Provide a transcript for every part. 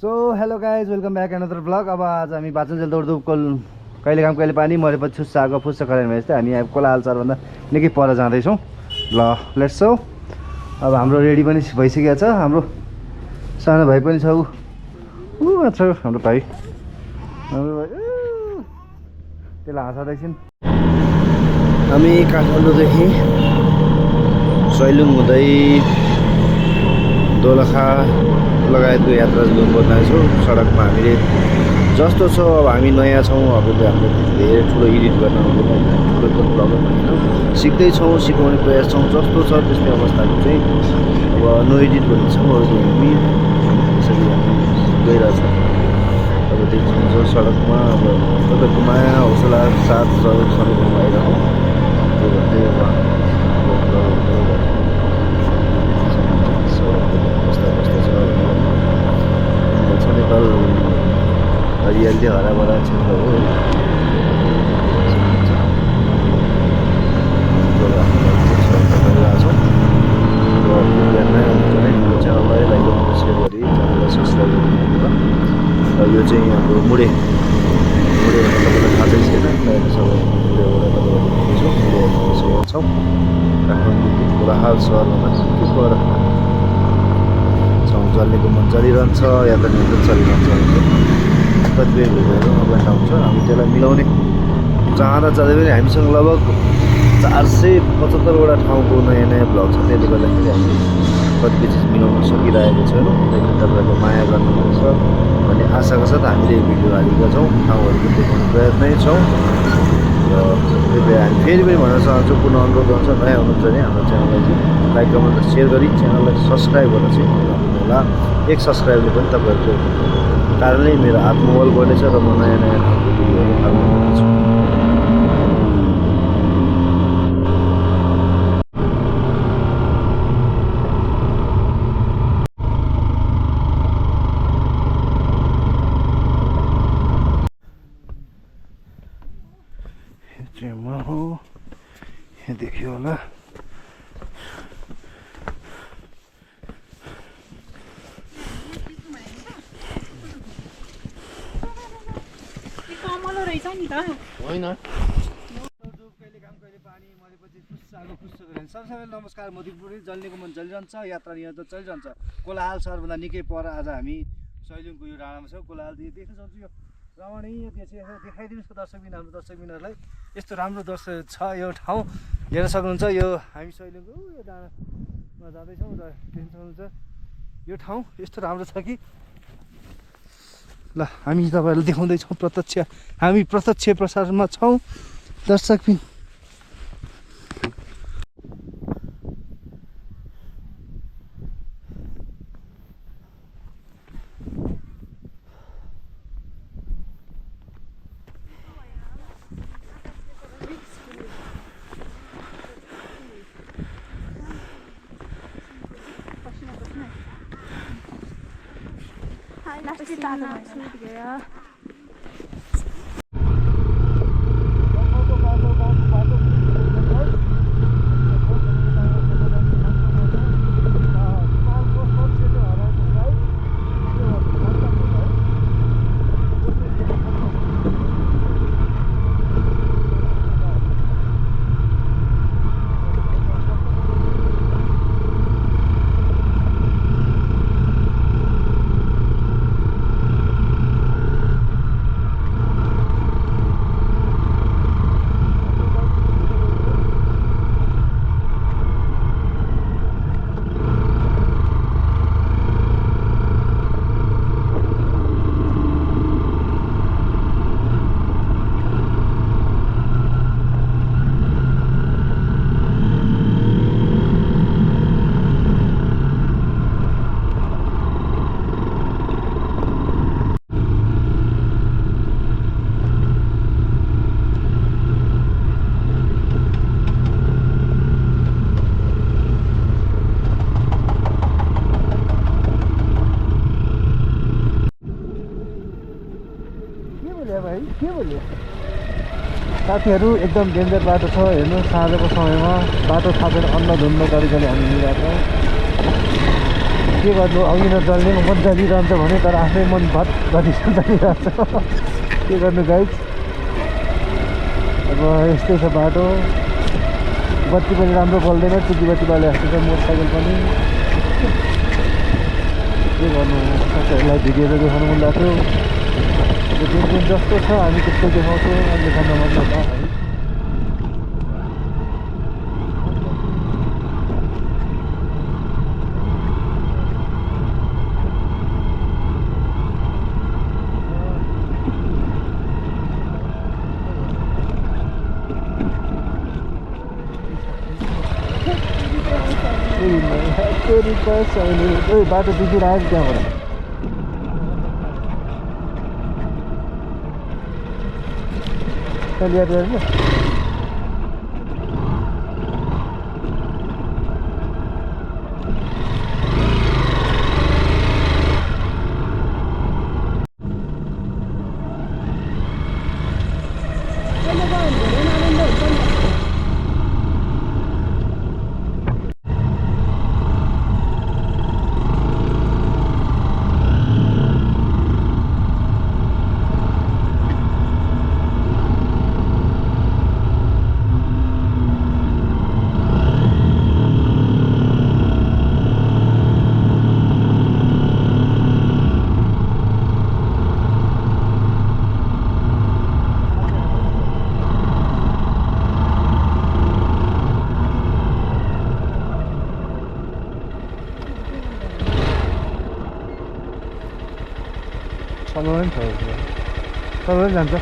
So hello guys welcome back another blog. अब आज हामी बाचुन्जेल दौडधुप कहिले काम कहिले पानी मरेपछि छुस्सा आगो फुस्सा गरेर भने चाहिँ हामी अब कोलाहाल सरभन्दा निकै पर जाँदैछौँ। ल लेट्स सो अब हाम्रो रेडी पनि भइसकेको छ। हाम्रो सानो भाइ पनि छ, ऊ मात्र हाम्रो भाइ त्यसलाई हाँसादैछन्। हामी काठमाडौँदेखि सैलुङ हुँदै दोलखा लगायतको यात्रा गर्नुपर्ने छौँ। सडकमा हामीले जस्तो छ, अब हामी नयाँ छौँ, अब हामीले धेरै ठुलो एडिट गर्न आउँदैन, ठुलो ब्लगर होइन, सिक्दैछौँ, सिकाउने प्रयास छौँ। जस्तो छ त्यस्तै अवस्थाको चाहिँ अब नो एडिट भन्ने छौँ। हामी त्यसरी हामी गइरहेछ। अब देखिन्छ सडकमा अब तपाईँको माया हौसला साथ सहयोग सधैँ आइरहँ त्यो भन्दै नेपाल हरियाली हराभरा क्षेत्र हो। च्यानललाई लाइक गर्नु, सेयर गरी च्यानललाई सब्सक्राइब गर्नु। यो चाहिँ हाम्रो मुडे भनेर तपाईँलाई थाहा चाहिँ छैन, प्रायः सबै मुडेबाट तपाईँहरू छौँ। काठमाडौँ कोलाहाल सहरमा के पर छौँ। चल्नेको मन चलिरहन्छ, यातायात चलिरहन्छ। कतिपय भिडियोहरू अप एन्ड डाउन छ, हामी त्यसलाई मिलाउने चाहँदा चाहँदै पनि हामीसँग लगभग 475वटा ठाउँको नयाँ भ्लग छ। त्यसले गर्दाखेरि हामी कतिपय चिज मिलाउन सकिरहेको छैनौँ। किनकि तपाईँहरूको माया गर्नुहुन्छ भन्ने आशाका साथ हामीले भिडियो हालेका छौँ, ठाउँहरू पनि देखाउने प्रयत्नै छौँ। र कृपया हामी फेरि पनि भन्न चाहन्छौँ, पुनः अनुरोध गर्छ, नयाँ हुनुहुन्छ भने हाम्रो च्यानललाई चाहिँ लाइक कमेन्ट र सेयर गरी च्यानललाई सब्सक्राइब गर्न चाहिँ होला। एक सब्सक्राइबले पनि तपाईँहरूको कारणले मेरो आत्मबल बढ्नेछ र म नयाँ ठाउँको भिडियोहरू हाल्न सक्छु। हो यहाँ देखियो होला। सबैलाई नमस्कार। म दिपुरी जल्नेको मन चलिरहन्छ, यात्रा निरन्तर चलिरहन्छ। कोलाहाल सहरभन्दा निकै पर आज हामी सैलुङको यो डाँडामा छौँ। कोलाहाल देख्न सक्छु, यो रमणीय देखाइदिनुहोस् दर्शकबिन, हाम्रो दर्शकबिनहरूलाई यस्तो राम्रो दर्शक छ यो ठाउँ हेर्न सक्नुहुन्छ। यो हामी सैलुङको यो डाँडामा जाँदैछौँ र देख्न सक्नुहुन्छ यो ठाउँ यस्तो राम्रो छ कि ल हामी तपाईँहरूलाई देखाउँदैछौँ। हामी प्रत्यक्ष प्रसारमा छौँ दर्शकबिन। के बोल्यो साथीहरू, एकदम डेन्जर बाटो छ। हेर्नु साँझको समयमा बाटो थाहा छैन, अन्नधुन्द तरिकाले हामी हिँडिरहेको छौँ। के गर्नु अघि नचल्ने मन चलिरहन्छ भने तर आफ्नै मन भत चलिरहन्छ के गर्नु गाइज अब यस्तै छ बाटो बत्ती पनि राम्रो बल्दैन चुकी बत्ती बाले जस्तो छ मोटरसाइकल पनि के गर्नु तपाईँहरूलाई भिडियो त देखाउनु मन लाग्थ्यो जुन जुन जस्तो छ हामी त्यस्तो देखाउँछौँ देखाउन मन लाग्छ है बाटो बिग्रिएर आयो त्यहाँबाट याद गर्नु Salon छ salon जान्छ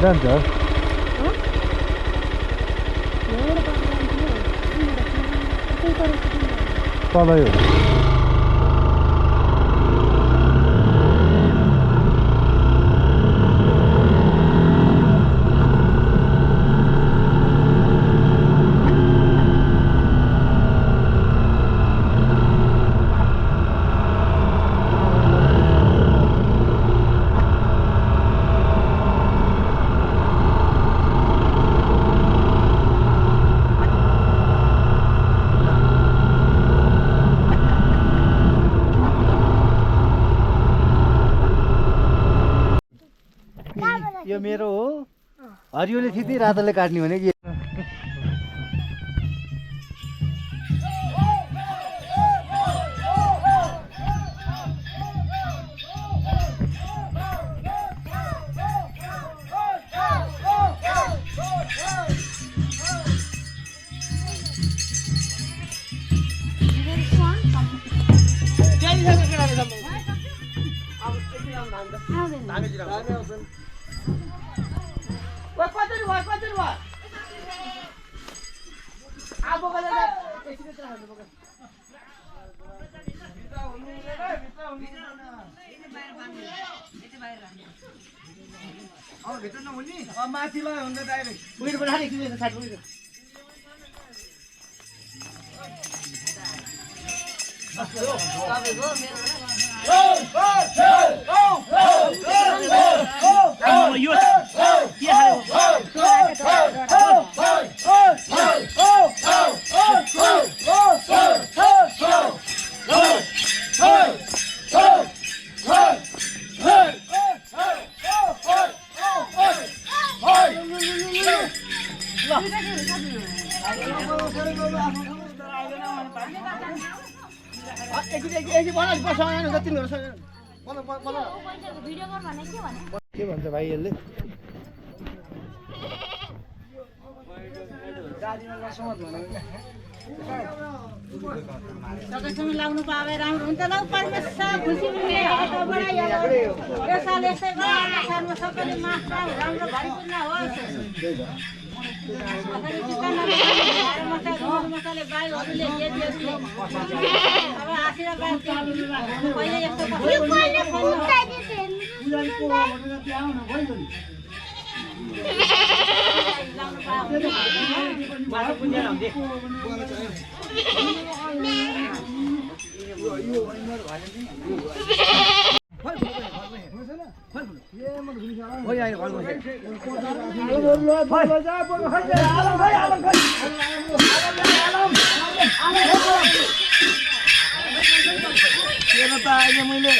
जान्छ तलै हो यो मेरो हो हरियोले थिति रातोले काट्ने भने के भित्र नहुने माथिलाई हुन्छ डाइरेक्ट उयो बनाएर एकछिन साइड उयो के भन्छ भाइ यसले तपाईसँग लाउनु पाए राम्रो हुन्छ ल परमेश्वर खुसी हुने हक बढायो यो साल यसै सालमा सबैले माफ राम्रो भरि पुग्न होस् मसाले बाइहरूले अब आशीर्वाद पहिले यस्तो त अहिले मैले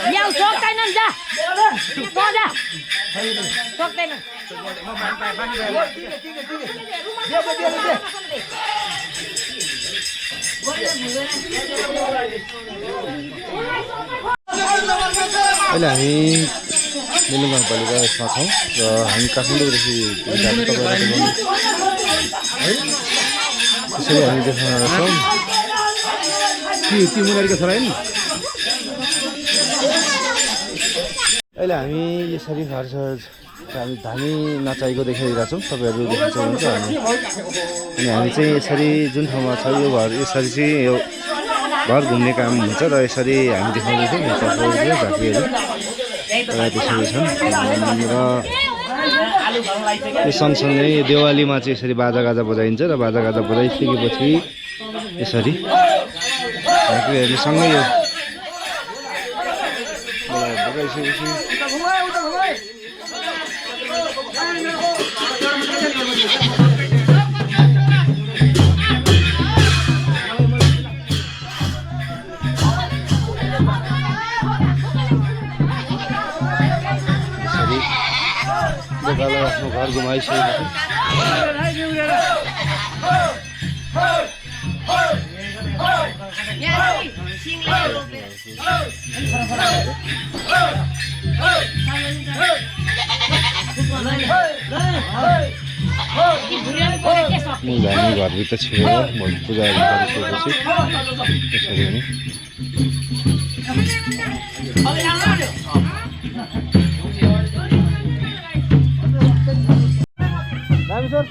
Nhau सक्दैनन् जा जा सक्दैनन् अहिले हामी मेलुङ गाउँपालिका यसमा छौँ र हामी काठमाडौँदेखि त्यसरी हामी देखाउन छौँ ती मुनारीको छोरा नि अहिले हामी यसरी घर हामी धामी नचाहिएको देखाइरहेको छौँ तपाईँहरू देख्न सक्नुहुन्छ अनि हामी चाहिँ यसरी जुन ठाउँमा छ यो घर यसरी चाहिँ यो घर घुम्ने काम हुन्छ र यसरी हामी देखाउँदै थियौँ झाँक्रीहरू त्यसरी छन् र यो सँगसँगै देवालीमा चाहिँ यसरी बाजागाजा बजाइन्छ र बाजागाजा बजाइसकेपछि यसरी झाँक्रीहरूले सँगै यो बजाइसकेपछि आफ्नो घर घुमाइसकेपछि हामी घरभित्र छिरेर पूजाहरू गरिसकेपछि यसरी पनि सर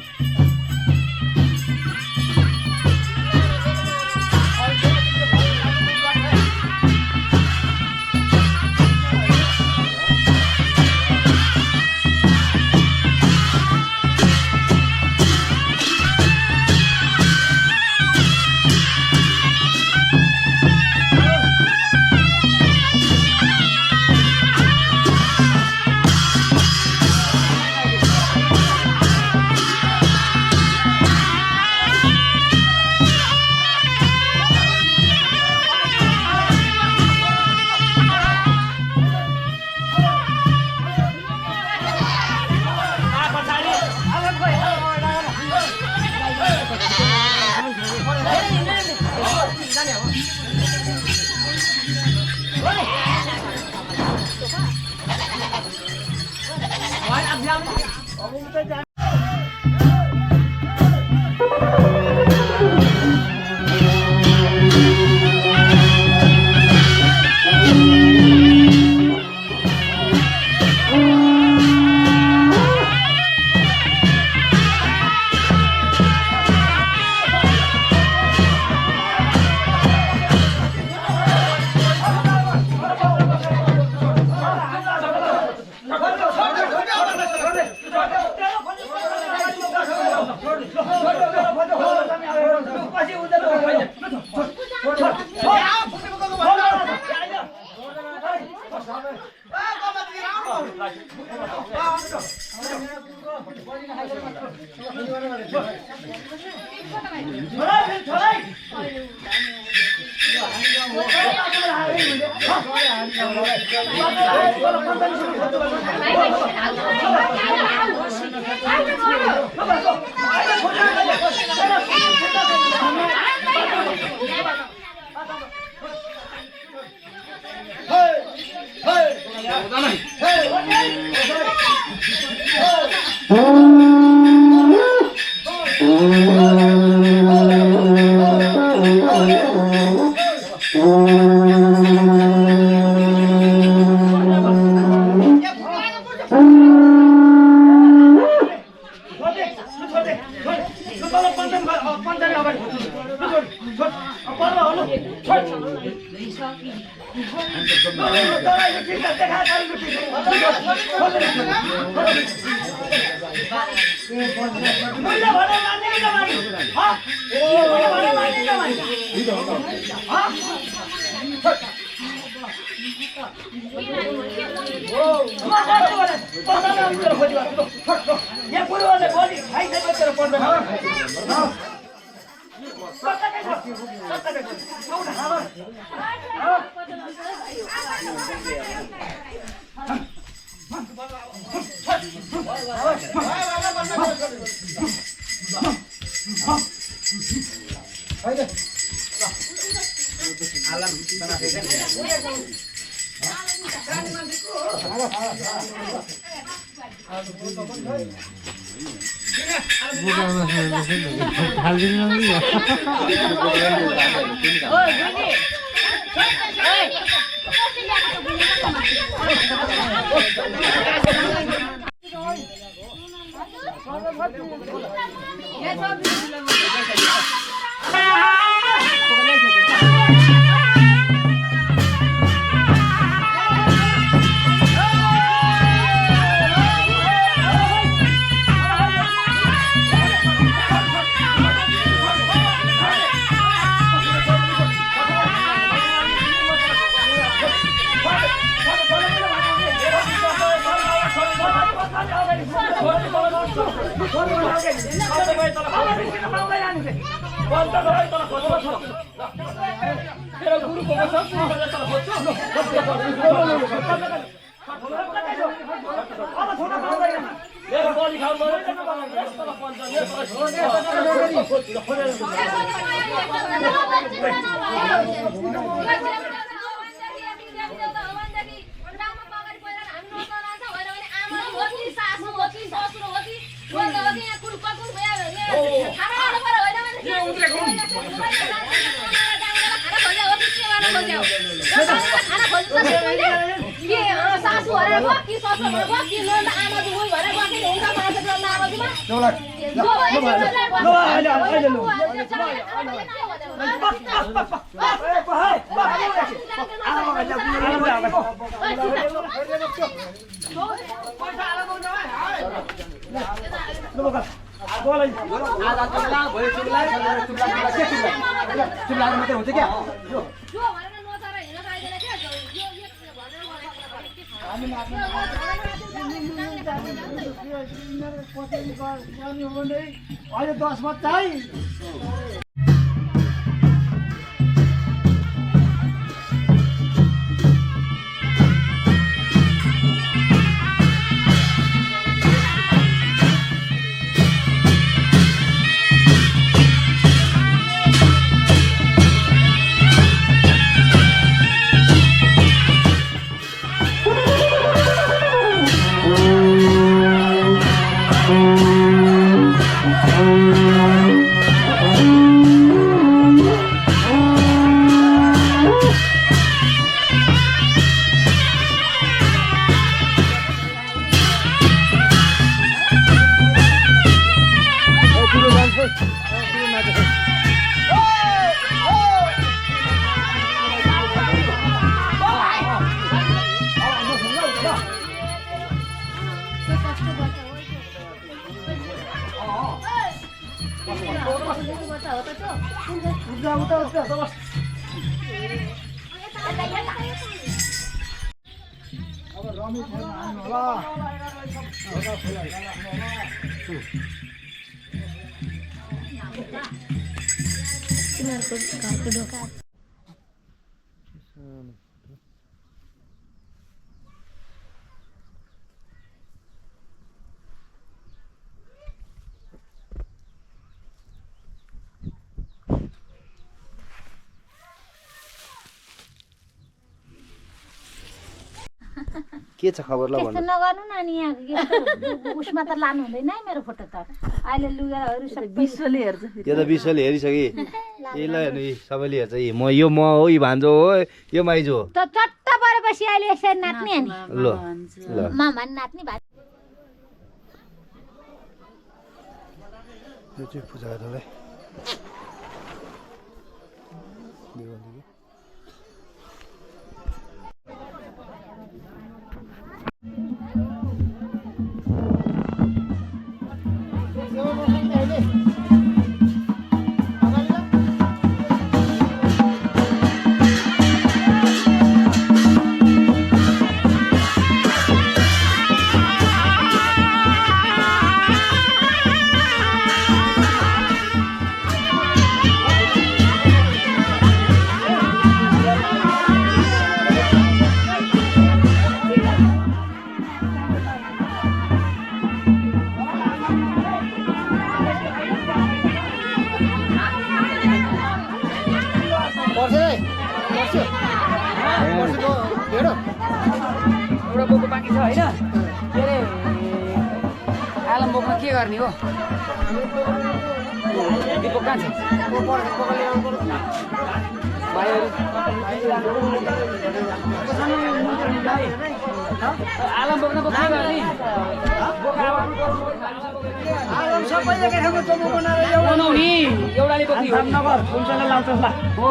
के छ खबर ल त्यस्तो भन्नु नगर्नु न अनि यहाँ यस्तो उसमा त लानु हुँदैन है मेरो फोटो त अहिले लुगाहरू सबै विश्वले हेर्छ यो त विश्वले हेरिसके ए ल हेर्नु यी सबैले हेर्छ यी यो म हो यी भान्जो हो यो माइजो हो त चट्ट परेपछि अहिले यसरी नाच्ने अनि ल ल मामा नि नाच्ने भाइ यो चाहिँ पूजा गर्नलाई एउटा बोको बाँकी छ होइन के अरे आलम बोकमा के गर्ने हो दिपक कहाँ छ भाइहरू आलम बोक्न पो के गर्ने बनाउने एउटाले बोक्ने हो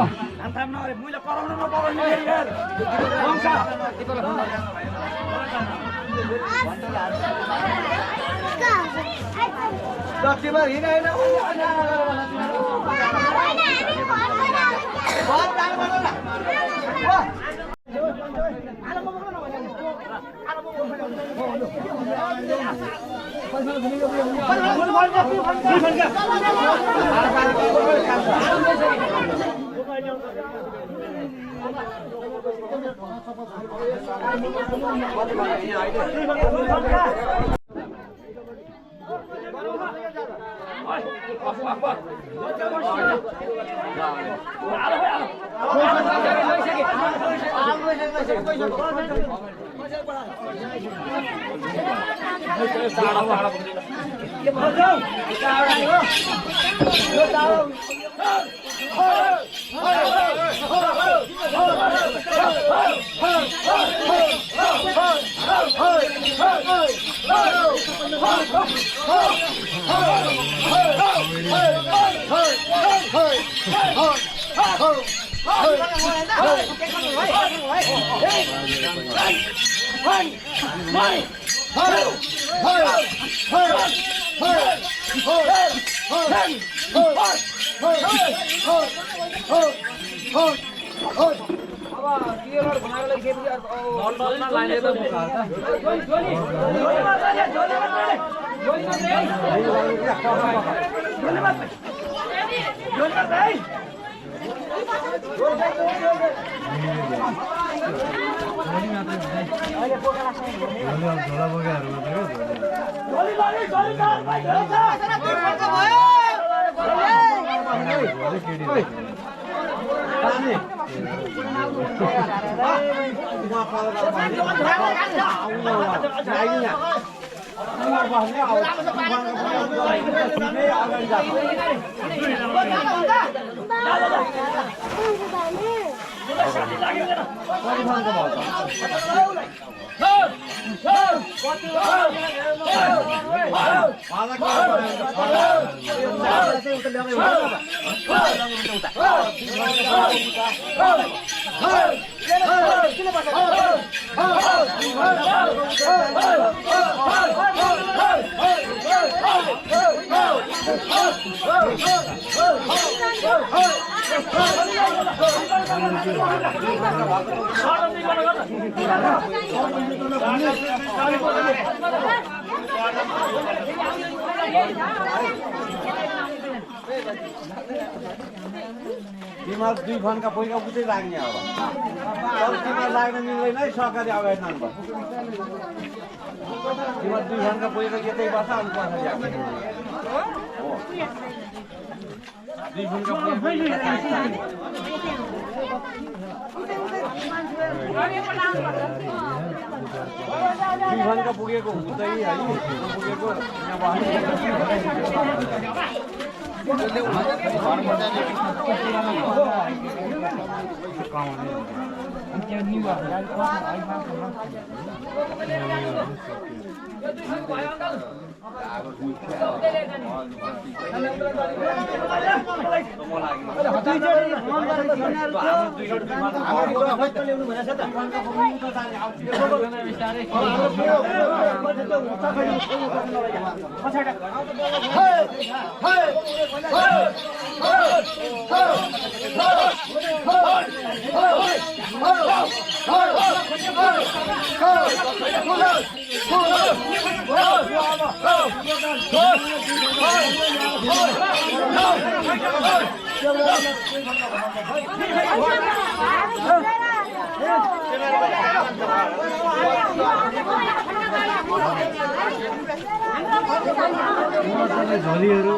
बिमार 2 घन्टा पहिला उतै लाग्ने अब बिमार लाग्न मिल्दैन है सरकारी अगाडि नाम्बर बिमार 2 घन्टा पहिला यतै बस्छ अनि पछाडि आउँछ 2 घन्टा पहिला सिंहनका पुगेको हुँदै है पुगेको झोलीहरू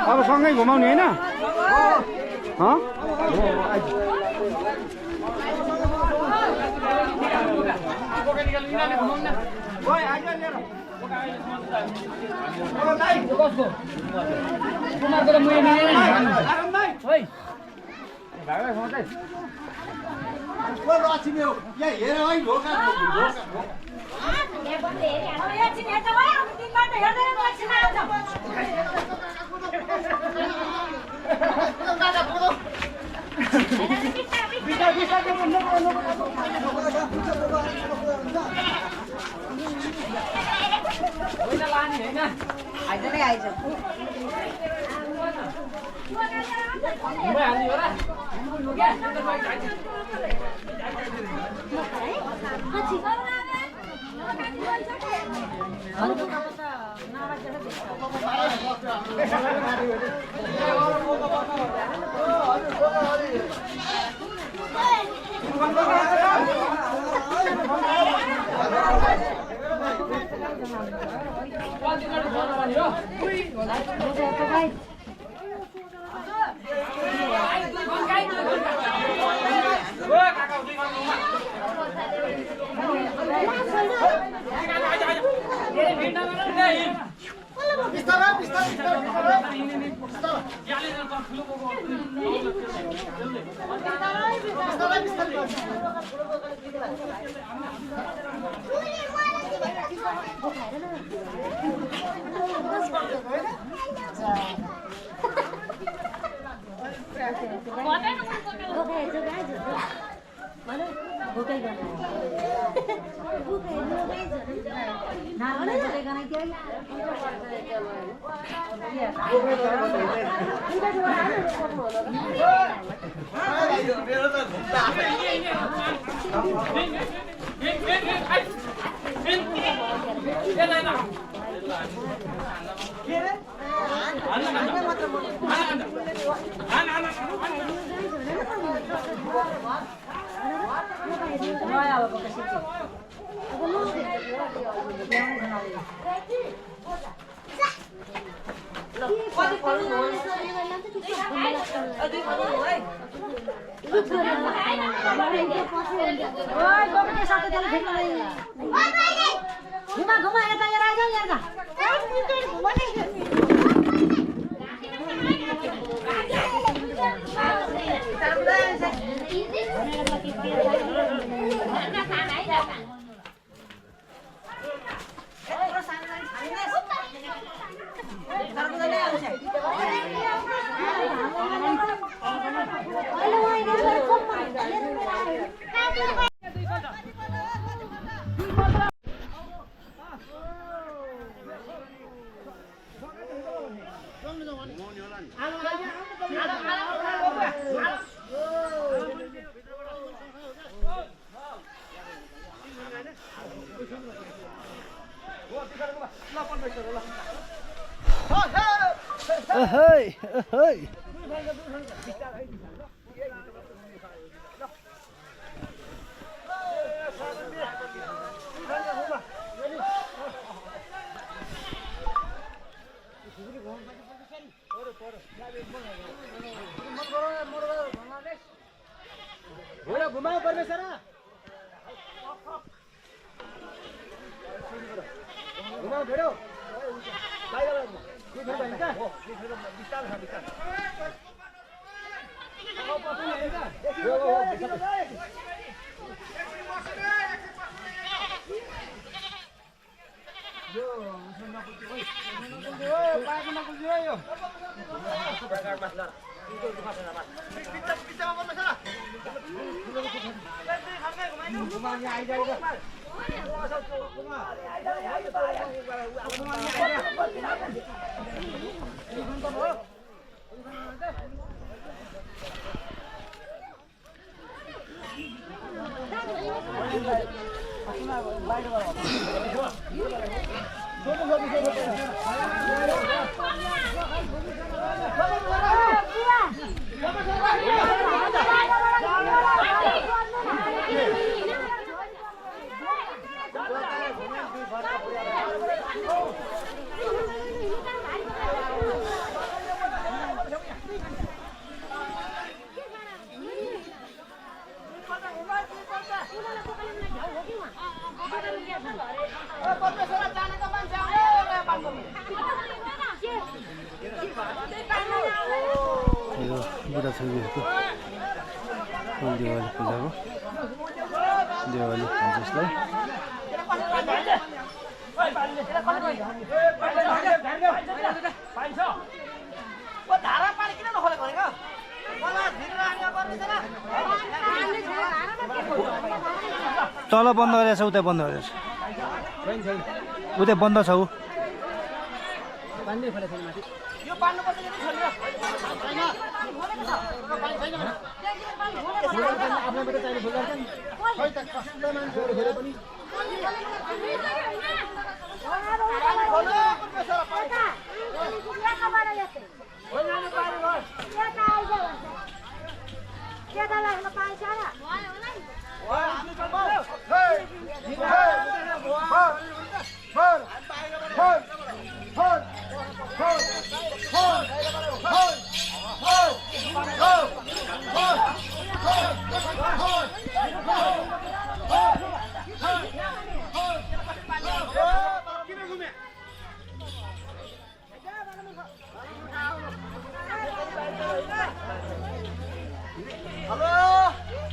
अब सँगै घुमाउने होइन अहै अहै घुमाओ परमेश्वर घुमाओ भेडो यो बुढा छोरीहरूको फुल दिवाली पूजाको दिवाली भन्छ यसलाई तल बन्द गरेको छ उतै बन्द गरेको छ उतै बन्द छ ऊ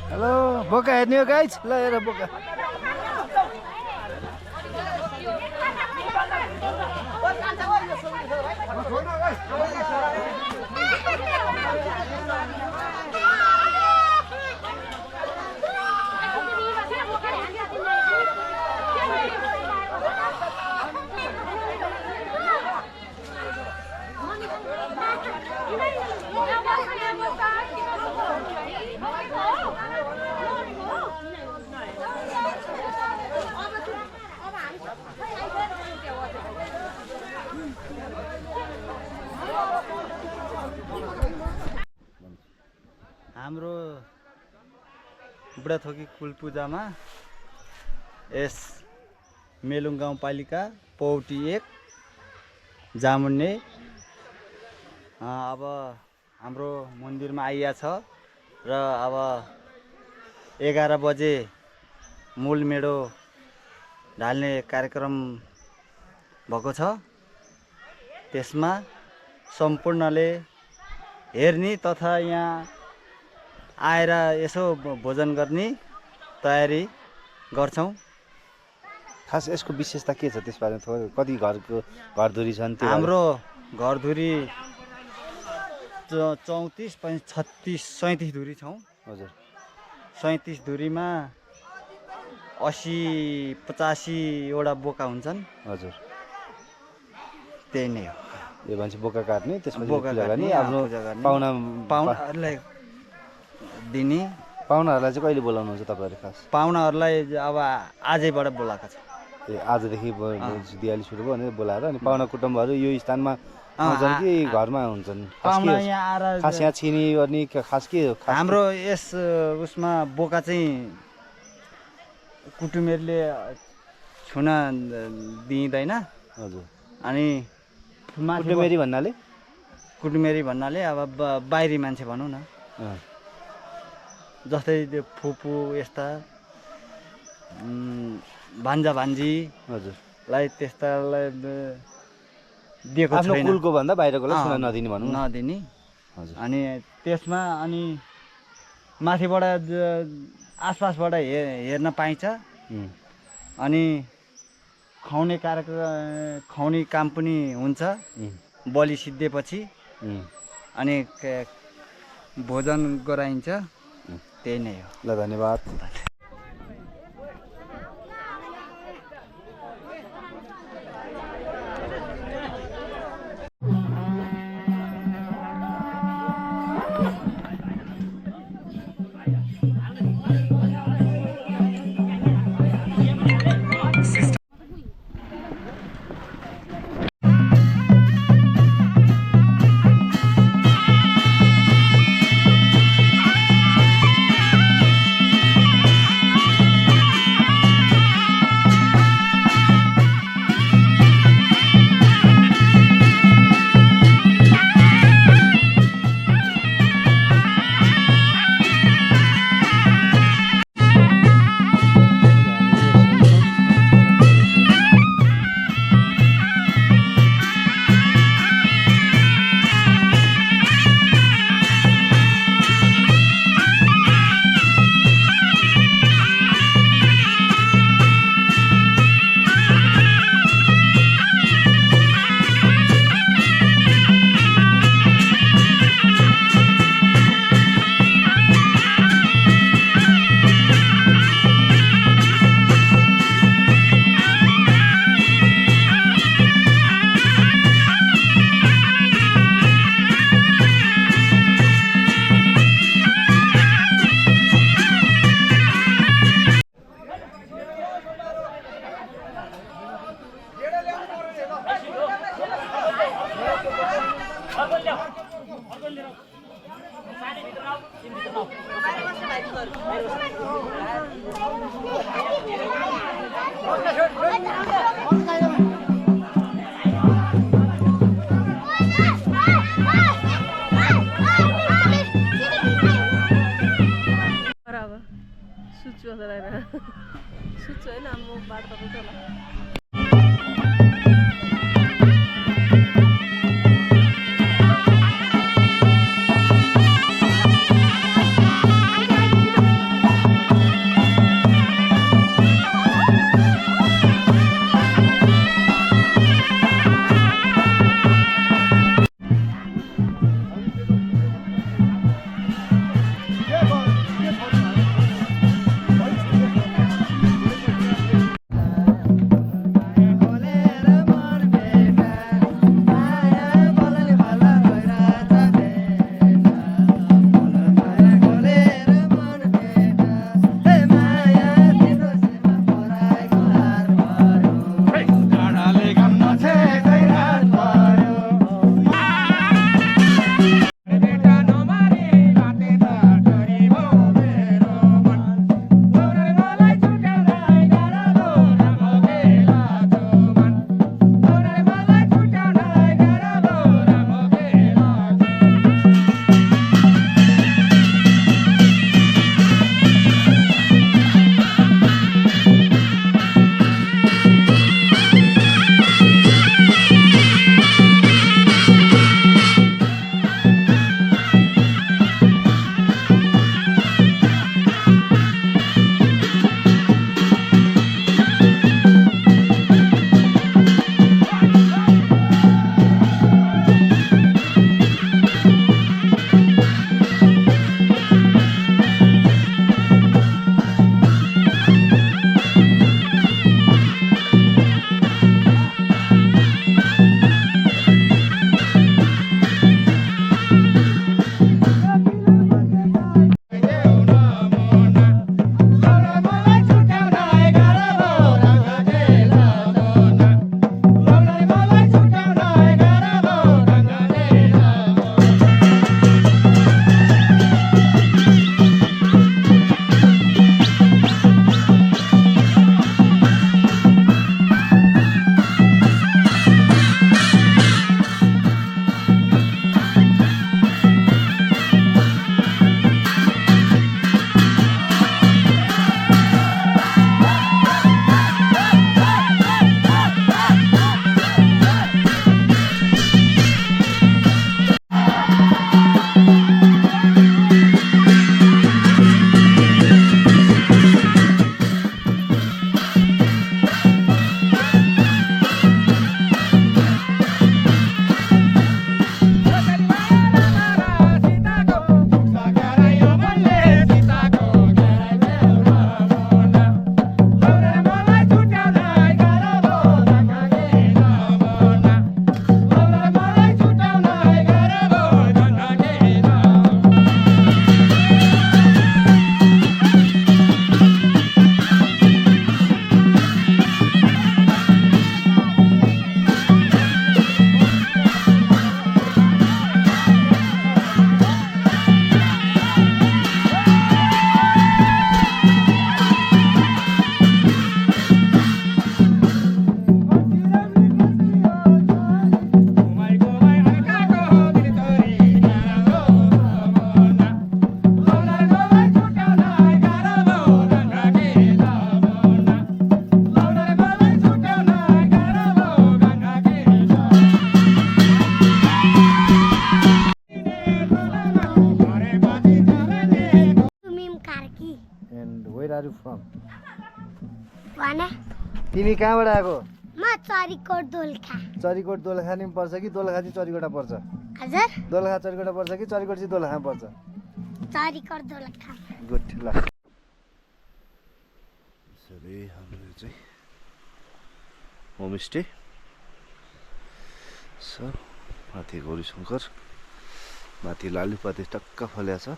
हेलो बोका हेर्ने हो गाइज ल हेर बोका हाम्रो बुढाथोकी कुल पूजामा यस मेलुङ गाउँपालिका पौटी 1 जामुन्ने अब हाम्रो मन्दिरमा आइया छ र अब 11 बजे मूल मेढो ढाल्ने कार्यक्रम भएको छ। त्यसमा सम्पूर्णले हेर्ने तथा यहाँ आएर यसो भोजन गर्ने तयारी गर्छौं। खास यसको विशेषता के छ त्यसबारेमा थोरै कति घरधुरी छन् त्यो हाम्रो घरधुरी 34 36 37 धुरी छौं। हजुर 37 धुरीमा 80 85 वटा बोका हुन्छन्। हजुर त्यही नै हो। यो भन्छ बोका काट्ने त्यसपछि बोका पूजा गर्ने काट्ने, आफ्नो पूजा गर्ने, पाहुनाहरूलाई दिने। पाहुनाहरूलाई चाहिँ कहिले बोलाउनुहुन्छ तपाईँहरूले खास? पाहुनाहरूलाई अब आजैबाट बोलाएको छ। आजदेखि दिवाली सुरु भयो भनेर बोलाएर अनि पाहुना कुटुम्बहरू यो स्थानमा आउँछन् कि घरमा हुन्छन् पाहुना यहाँ आएर खास यहाँ छिनी गर्ने खास के हो हाम्रो यस उसमा बोका चाहिँ कुटुमेरले छुन दिँदैन हजुर अनि कुटुमेरी भन्नाले कुटुमेरी भन्नाले अब बाहिरी मान्छे भनौँ न जस्तै त्यो फुपू यस्ता भान्जा भान्जी हजुरलाई त्यस्तालाई दिएको आफ्नो छैन कुलको भन्दा बाहिरकोलाई छुन नदिने भनौँ नदिने हजुर अनि त्यसमा अनि माथिबाट आसपासबाट हेर्न पाइन्छ अनि खुवाउने काम पनि हुन्छ बलि सिद्धिएपछि अनि भोजन गराइन्छ त्यही नै हो ल धन्यवाद सुत्छु होइन म बात गर्छु होला and where are you from? भने तिमी कहाँबाट आएको? म चरीकोट दोलखा। चरीकोट दोलखा नि पर्छ कि दोलखा चाहिँ चरीकोटा पर्छ? हजुर दोलखा चरीकोटा पर्छ कि चरीकोट चाहिँ दोलखा पर्छ? चरीकोट दोलखा। गुड ल। यसरी हाम्रो चाहिँ होमस्टे छ माथि गौरीशङ्कर, माथि लालुपाते टक्क फल्या छ।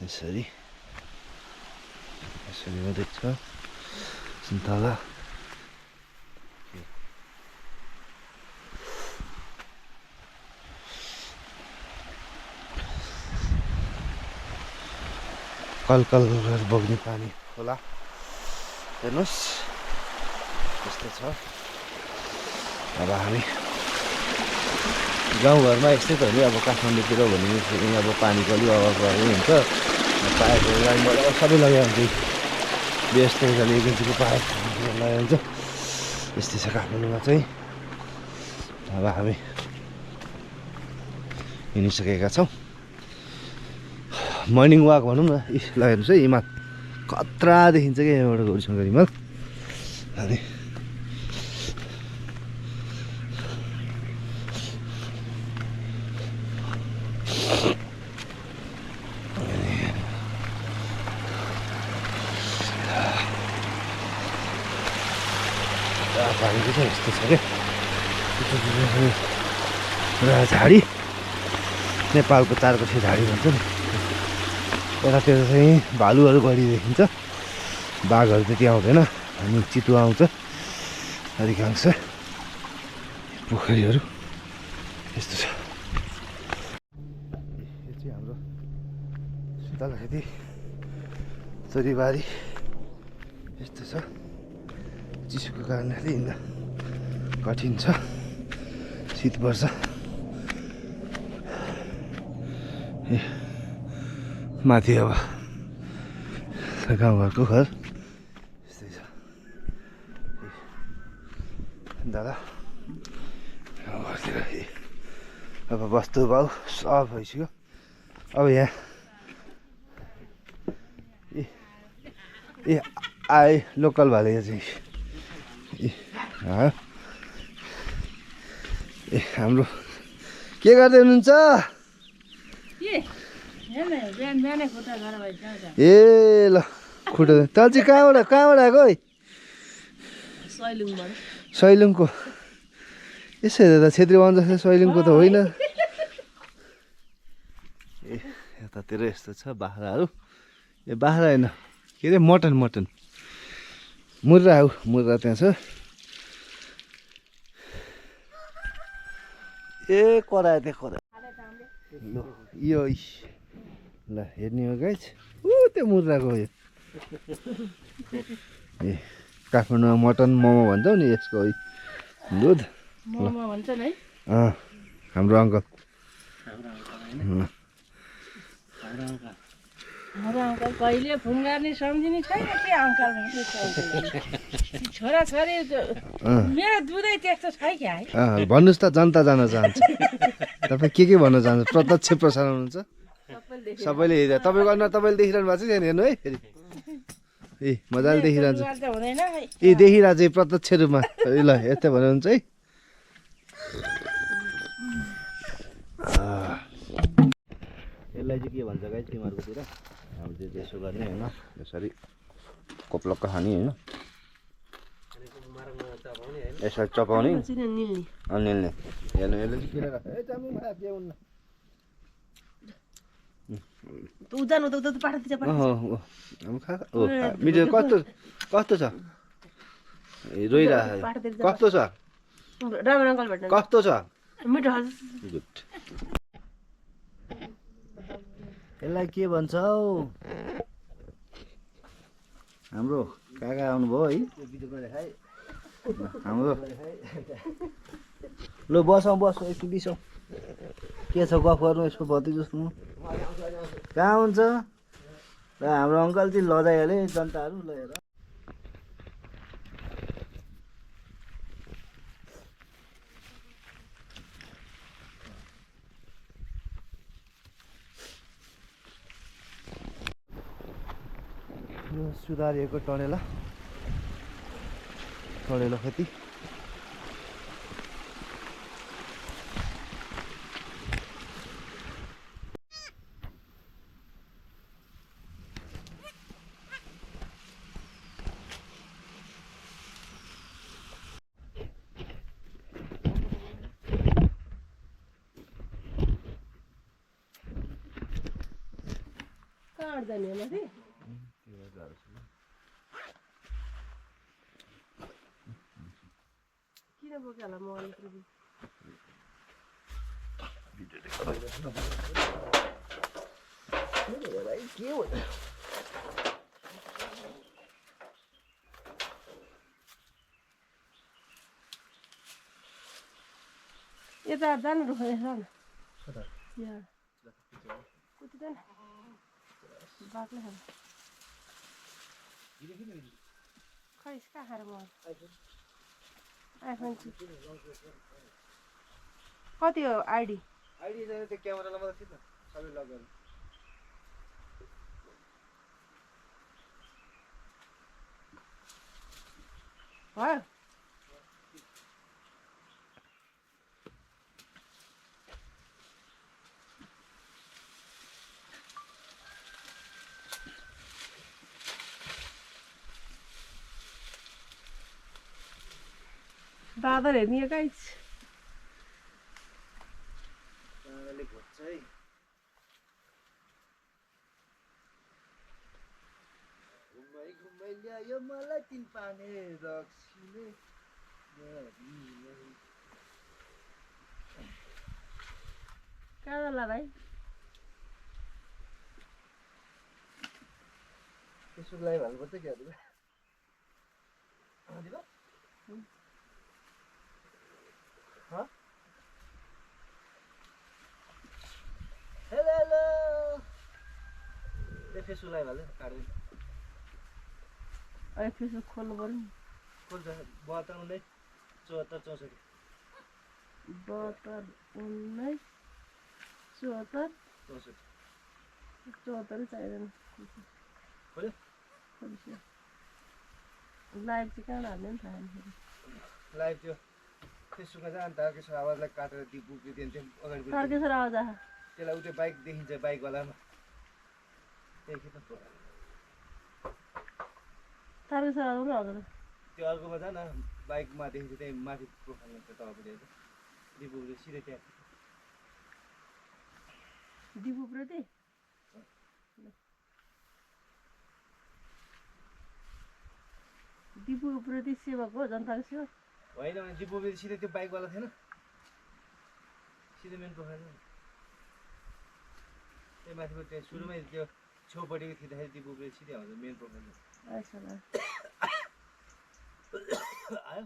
यसरी यसरी मात्रै छ सुन्तला। कलकल बग्ने पानी खोला हेर्नुहोस् यस्तो छ। अब हामी गाउँघरमा यस्तै त हो नि, अब काठमाडौँतिर भने फेरि अब पानीको अलिक अभाव हुन्छ। पाइपको लाइनबाट सबै लगायो भने चाहिँ व्यस्त गरी एजेन्सीको पाइप लगायो हुन्छ। यस्तै छ काठमाडौँमा चाहिँ। अब हामी हिँडिसकेका छौँ। मर्निङ वाक भनौँ न। ल हेर्नुहोस् है, हिमाल खतरा देखिन्छ क्या यहाँबाट गौरीशङ्कर हिमाल। अनि पानीको चाहिँ यस्तो छ क्या झाडी, नेपालको चारकोसे झाडी भन्छ नि। यतातिर चाहिँ भालुहरू बढी देखिन्छ, बाघहरू त्यति आउँदैन, अनि चितुवा आउँछ अधिकांश। पोखरीहरू यस्तो छ। यो चाहिँ हाम्रो सुन्तला खेती चरीबारी यस्तो छ। चिसोको कारणले हिँड्न कठिन छ, शीत पर्छ। माथि अब गाउँघरको घर यस्तै छ। दादा गाउँघरतिर अब वस्तु भाउ सब भइसक्यो। अब यहाँ ए आए लोकल भाले चाहिँ ए हाम्रो के गर्दै हुनुहुन्छ? ए ल खुट्टा तल चाहिँ कहाँबाट आएको है? सैलुङको। यसो हेर्दा त छेत्री बाहुन जस्तो सैलुङको त होइन। ए यतातिर यस्तो छ बाख्राहरू। ए बाख्रा होइन के अरे मटन मुर्रा हो, मुर्रा त्यहाँ छ। ए करायो त्यहाँ करायो। ल यो ल हेर्ने हो गाइस। त्यो मुर्राको यो ए काठमाडौँमा मटन मोमो भन्छौ नि यसको दुध मोमो भन्छन् है। हाम्रो अङ्कल मेरो अङ्कल कहिले फोन गर्ने सम्झिने छैन के अङ्कल छोरा छोरी मेरो दुधै त्यस्तो छ क्या है। भन्नुहोस् त, जनता जान चाहन्छ। तपाईँ के भन्न चाहन्छ? प्रत्यक्ष प्रसारण हुन्छ, सबैले हेर्दा। तपाईँको अनुहार तपाईँले देखिरहनु भएको छ त्यहाँदेखि हेर्नु है फेरि। ए मजाले देखिरहन्छ। ए देखिरहेको चाहिँ प्रत्यक्ष रूपमा। ल यस्तै भन्नुहुन्छ है। यसलाई चाहिँ के भन्छ गाई तिमीहरूकोतिर? हाम्रो चाहिँ त्यसो गर्ने होइन, यसरी कोप्लक्क खाने होइन, यसरी चपाउने निल्ने। हेर्नु यसले चाहिँ किन राख्छ? मिठो कस्तो छ? रोइरहेको कस्तो छ? कस्तो छ? गुड। यसलाई के भन्छ हौ? हाम्रो काका आउनुभयो है हाम्रो। ल बसौँ एकछिन बिसौँ। के छ गफ गर्नु यसको भतिजो सुन्नु? कहाँ हुन्छ? ल हाम्रो अङ्कल चाहिँ लजाइहाले जनताहरू। ल हेर यो सुधारिएको टनेला खेती कहाँ जाने हो माथि किन बोक्यो होला म अलिक यता जानु रुखेछ न यहाँ कति जाने बाक्लै खानु खै कहाँ खाएर म आइफोन कति हो आइडी त्यो क्यामेरालाई मात्रै खिच्न सबै लगेर भयो दादर हेर्ने गाइस काँडाले घोच्छ है घुमाइ ल्यायो मलाई तिन पाने रक्सीले कहाँ जाला भाइ त्यसो लागि हाल्नुपर्छ क्या हेलो हेलो फेसबुकलाई हाल्यो काट्दैन अहिले फेसबुक खोल्नु पऱ्यो नि खोल्छ 72 74 64 72 19 74 64 74 चाहिँदैन खोल्यो खोलिसक्यो लाइभ चाहिँ कहाँ हाल्ने नि थाहा छैन लाइभ त्यो फेसबुकमा चाहिँ अन्त तारकेश्वर आवाजलाई काटेर दिएको दिन्थ्यो अगाडि तारकेश्वर आवाज आयो त्यसलाई उतै बाइक देखिन्छ बाइकवालामा त्यही खिच्न तारकेश्वर आवाज पनि आउँदैन त्यो अर्कोमा छ न बाइकमा देखिन्छ त्यही माथि प्रोफाइलमा छ तपाईँले दिपुले सिधै त्यहाँ दिपु प्रति दिपु प्रति सेवक हो जनताको सेवक होइन भने दिपुले सिधै त्यो बाइकवाला थिएन सिधै मेन प्रोफाइलमा त्यही माथिको त्यहाँ सुरुमै त्यो छेउपट्टिको थिच्दाखेरि दिपुले सिधै आउँछ मेन प्रोफाइलमा आयो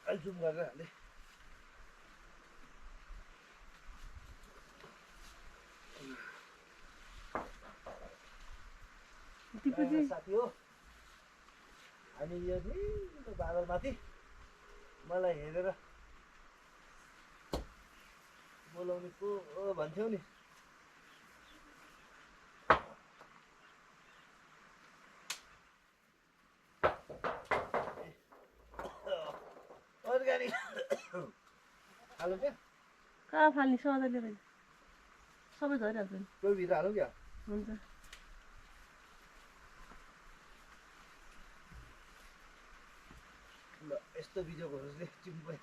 अहिले जुम गरेर हालेँ साथी हो हामी यो बादलमाथि मलाई हेरेर बोलाउने को भन्थ्यौ नि अर्ग्यानिक हालौँ क्या कहाँ फाल्ने सधैँले भाइ सबै झरिहाल्छ नि कोही भित्र हालौँ क्या हुन्छ ल यस्तो बिजोग होस् चिम्पै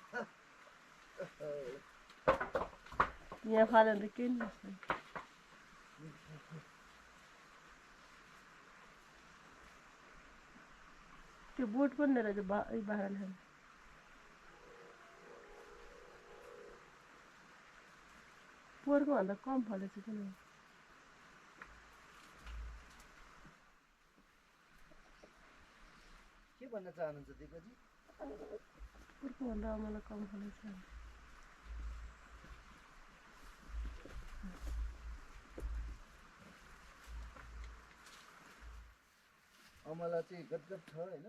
यहाँ फाल्यो भने त केही नि बस्दैन त्यो बोट पनि रहेछ बाख्राले खाने पोहोरको भन्दा कम फलेछ किन के भन्न चाहनुहुन्छ दिपजी पोहोरको भन्दा मलाई कम फलेछ अमला चाहिँ गदगद छ होइन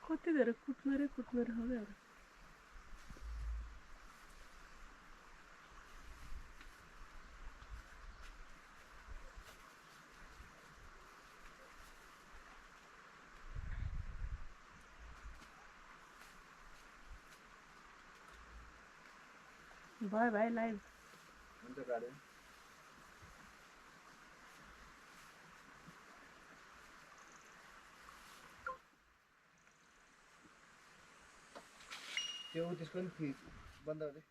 कति धेरै कुट्नु रे হবে আর बाय बाय लाइभ हुन्छ गाडी त्यो त्यसको नि बन्द गरे